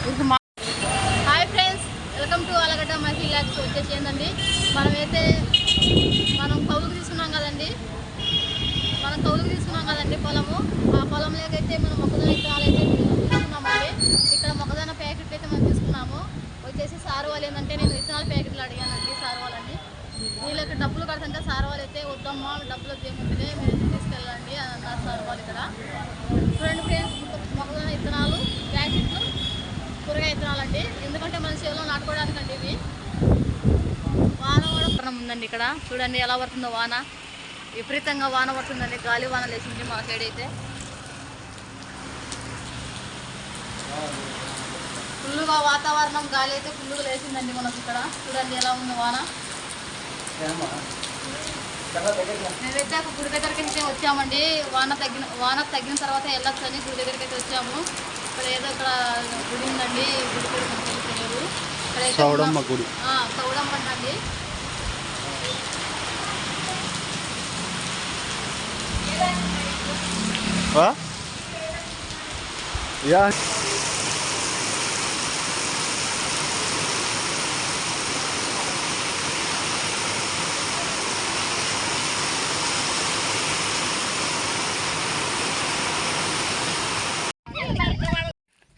Hi friends, welcome to Allagadda మహిళాక్స్. వచ్చేసి ఏంటండి, మనం కౌలుకు తీసుకున్నాం కదండి. పొలము. ఆ పొలంలోకైతే మనం మొక్కజొన్న విత్తనాలు అయితే తీసుకున్నామండి. ఇక్కడ మొక్కజొన్న ప్యాకెట్లు అయితే మనం తీసుకున్నాము. వచ్చేసి సార్ వాళ్ళు ఏంటంటే, నేను విత్తనాల ప్యాకెట్లు అడిగానండి సార్ వాళ్ళని. వీళ్ళకి డబ్బులు కడుతుంటే సార్ వాళ్ళు అయితే వద్దమ్మా, డబ్బులు ఏముంటుంది మీరు తీసుకెళ్ళండి అని అన్నారు సార్ వాళ్ళు. ఇక్కడ చూడండి ఫ్రెండ్స్, మొక్కజొన్న విత్తనాలు ప్యాకెట్లు, కూరగాయ విత్తనాలు అండి. ఎందుకంటే మన చేలో నాటుకోవడానికి అండి ఇవి. వాన కూడా ఉందండి ఇక్కడ. చూడండి ఎలా పడుతుందో వాన. విపరీతంగా వాన పడుతుందండి, గాలి వాన లేచింది మా సైడ్ అయితే. ఫుల్లుగా వాతావరణం, గాలి అయితే ఫుల్లుగా లేచిందండి మనకు ఇక్కడ. చూడండి ఎలా ఉంది వాన. మేమైతే ఒక గుడి దగ్గరికి అయితే వచ్చామండి. వాన తగ్గిన తర్వాత వెళ్ళొచ్చు అని గుడి దగ్గరికి అయితే వచ్చాము. ఇక్కడ ఏదో ఇక్కడ గుడి ఉందండి, గుడి పేరు తెలియదు. ఇక్కడ సౌడమ్మ అండి.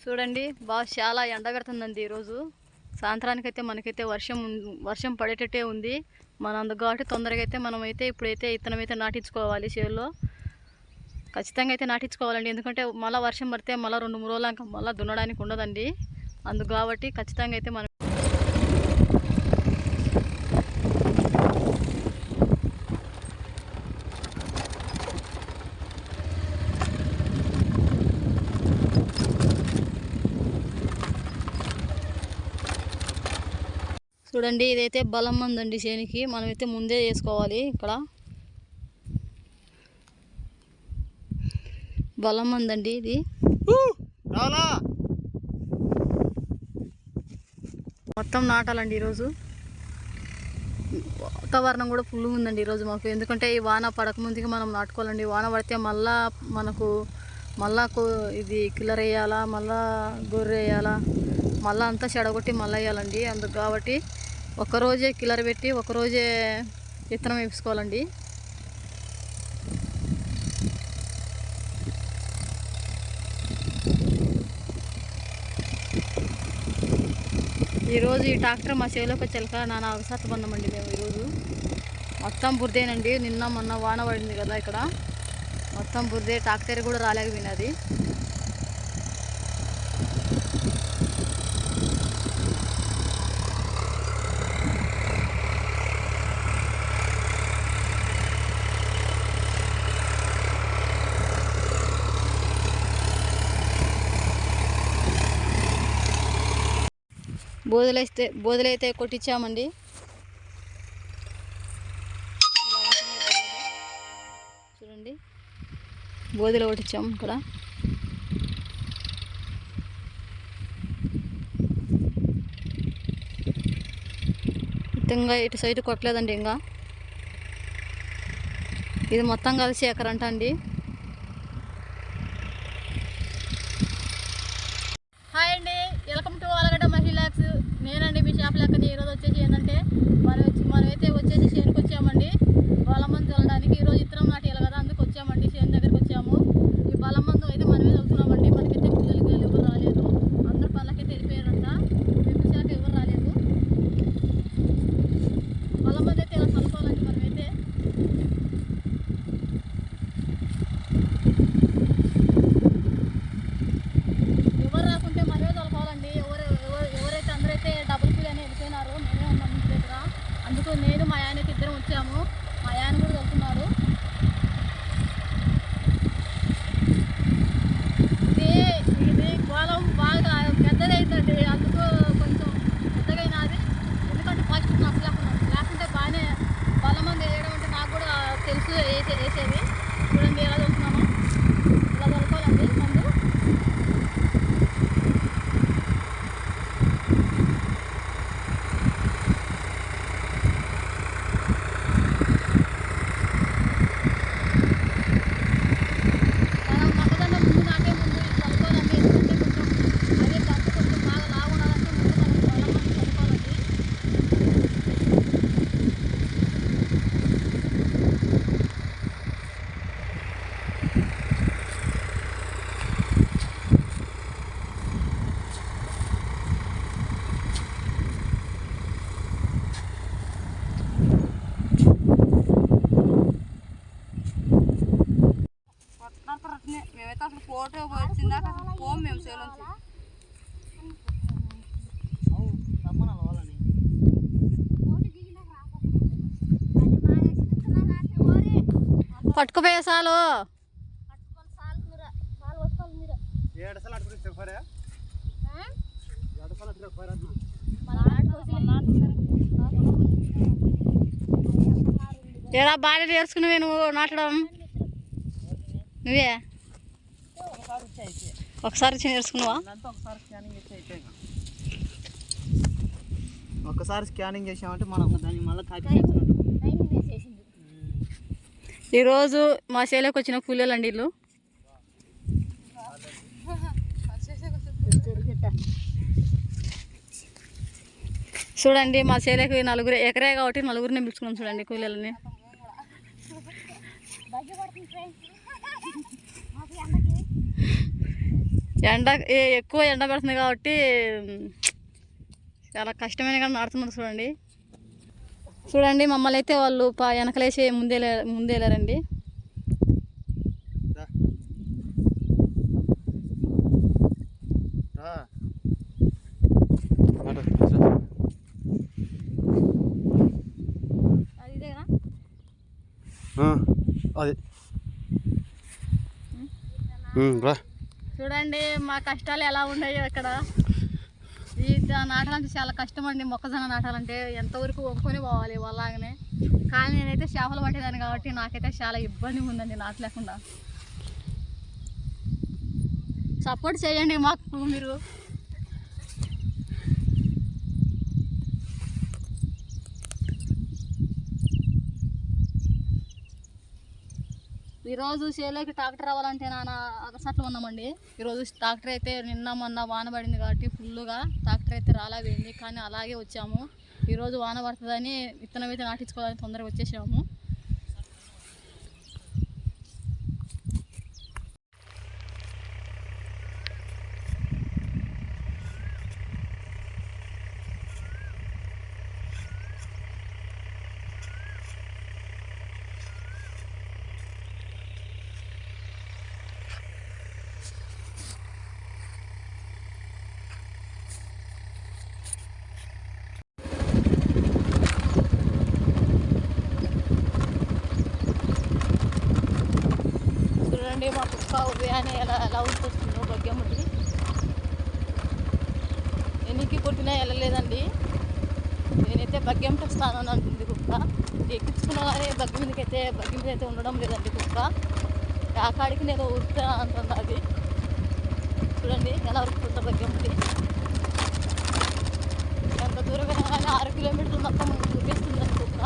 చూడండి బాగా చాలా ఎండ పెడుతుందండి ఈరోజు. సాయంత్రానికి అయితే మనకైతే వర్షం పడేటట్టే ఉంది. మన అందుబాటు తొందరగా అయితే మనమైతే ఇప్పుడైతే ఇత్తనం అయితే నాటించుకోవాలి చేనులో. ఖచ్చితంగా అయితే నాటించుకోవాలండి. ఎందుకంటే మళ్ళీ వర్షం పడితే మళ్ళీ 2-3 రోజులు మళ్ళీ దున్నడానికి ఉండదండి. అందుకు కాబట్టి ఖచ్చితంగా అయితే మనం చూడండి, ఇదైతే బలం ఉందండి చేనికి. మనమైతే ముందే చేసుకోవాలి. ఇక్కడ బలం ఉందండి ఇది. మొత్తం నాటాలండి ఈరోజు. వాతావరణం కూడా ఫుల్ ఉందండి ఈరోజు మాకు. ఎందుకంటే ఈ వాన పడకముందుకి మనం నాటుకోవాలండి. వాన పడితే మళ్ళా ఇది కిల్లర్ వేయాలా, మళ్ళా గొర్రె వేయాలా, మళ్ళీ అంతా చెడగొట్టి మళ్ళీ వేయాలండి. అందుకు కాబట్టి ఒకరోజే కిల్లర్ పెట్టి ఒకరోజే విత్తనం వేసుకోవాలండి. ఈరోజు ఈ ట్రాక్టర్ మా చేలోకి వచ్చాక నాన్న అవసరం పడినామండి మేము. ఈరోజు మొత్తం బురదేనండి. నిన్న మొన్న వాన పడింది కదా, ఇక్కడ మొత్తం బురదే. ట్రాక్టర్ కూడా రాలేకపోయినది. బోధలైతే కొట్టించామండి. చూడండి, బోధలు కొట్టించాము ఇక్కడ. ఇంకా ఇటు సైడ్ కొట్టలేదండి. ఇంకా ఇది మొత్తం కలిసి ఎకరంట అండి. హాయ్ అండి, వెల్కమ్ టు ఆలగడ్డ మహిళాక్స్. నేనండి మీ షాప్ లెక్కని. ఈరోజు వచ్చేసి ఏంటంటే మనమైతే వచ్చేసి చేనుకు వచ్చామండి బలమందు వెళ్ళడానికి. ఈరోజు ఇత్తనం నాటేయాలి కదా, అందుకు వచ్చామండి. చేను దగ్గరికి వచ్చాము. ఈ బలమందు అయితే మనమే వెళ్తున్నామండి. మనకైతే పిల్లలకి ఎవరు రాలేదు, అందరు పళ్ళకైతే వెళ్ళిపోయారంట. మేము వచ్చాక ఎవరు రాలేదు. బలమంది అయితే ఇలా చదువుకోవాలండి మనమైతే. ఎవరు రాకుంటే మనమే చదువుకోవాలండి. ఎవరైతే అందరైతే డబుల్ కూలి అని వెళ్ళిపోయినారు. మేమే ఉన్నాం ఇంటి దగ్గర. అందుకు నేను మా ఆయనకి ఇద్దరం పట్టుకుపోయే సాలు ఎలా బాగా నేర్చుకున్నావే నువ్వు నాటడం? నువ్వే ఒకసారి నేర్చుకున్నావా? ఒకసారి స్కానింగ్ చేసామంటే మనం దాన్ని మళ్ళీ కాపీ చేస్తున్నట్టు. ఈరోజు మా చేలోకి వచ్చిన కూలీలు అండి వీళ్ళు. చూడండి మా చేలోకి నలుగురు ఎకరే కాబట్టి నలుగురిని పిలుచుకున్నాం. చూడండి కూలీలని. ఎండ ఎక్కువ ఎండ పెడుతుంది కాబట్టి చాలా కష్టమైన కానీ నాడుతున్నారు. చూడండి చూడండి మమ్మల్ని అయితే వాళ్ళు వెనకలేసి ముందేలారండి. అది చూడండి మా కష్టాలు ఎలా ఉన్నాయో ఇక్కడ. ఈ నాటాలంటే చాలా కష్టం అండి. మొక్కజొన్న నాటాలంటే ఎంతవరకు ఒప్పుకొని పోవాలి వాళ్ళలాగానే. కానీ నేనైతే చేపలు పట్టేదాన్ని కాబట్టి నాకైతే చాలా ఇబ్బందిగా ఉందండి నాటలేకుండా. సపోర్ట్ చేయండి మాకు మీరు. ఈరోజు చేలోకి ట్రాక్టర్ రావాలంటే నాన్న అగసట్లు ఉన్నామండి. ఈరోజు ట్రాక్టర్ అయితే నిన్న మొన్న వాన పడింది కాబట్టి ఫుల్గా ట్రాక్టర్ అయితే రాలేదండి. కానీ అలాగే వచ్చాము. ఈరోజు వాన పడుతుందని విత్తనం అయితే నాటించుకోవాలని తొందరగా వచ్చేసాము. మా కుక్క ఉదయాన్నే ఎలా ఉంటుందో బగ్గెమ్మటి ఎన్నికి కొట్టినా వెళ్ళలేదండి. నేనైతే బగ్గెమ్మటి వస్తానని అంటుంది కుక్క. ఎక్కించుకున్నా కానీ బగ్గి మీద అయితే ఉండడం లేదండి కుక్క. ఆ కాడికి నేను ఉరుకుతా అంటుంది అది. చూడండి ఎలా ఉరుకుతుందో బగ్గెమ్మటి. ఎంత దూరమైనా కానీ 6 కిలోమీటర్లు మొత్తం ఉరికేస్తుందండి కుక్క.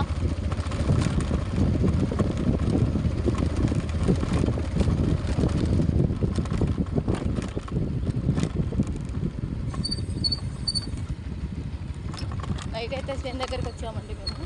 నైట్ అయితే చేను దగ్గరికి వచ్చామండి మేము.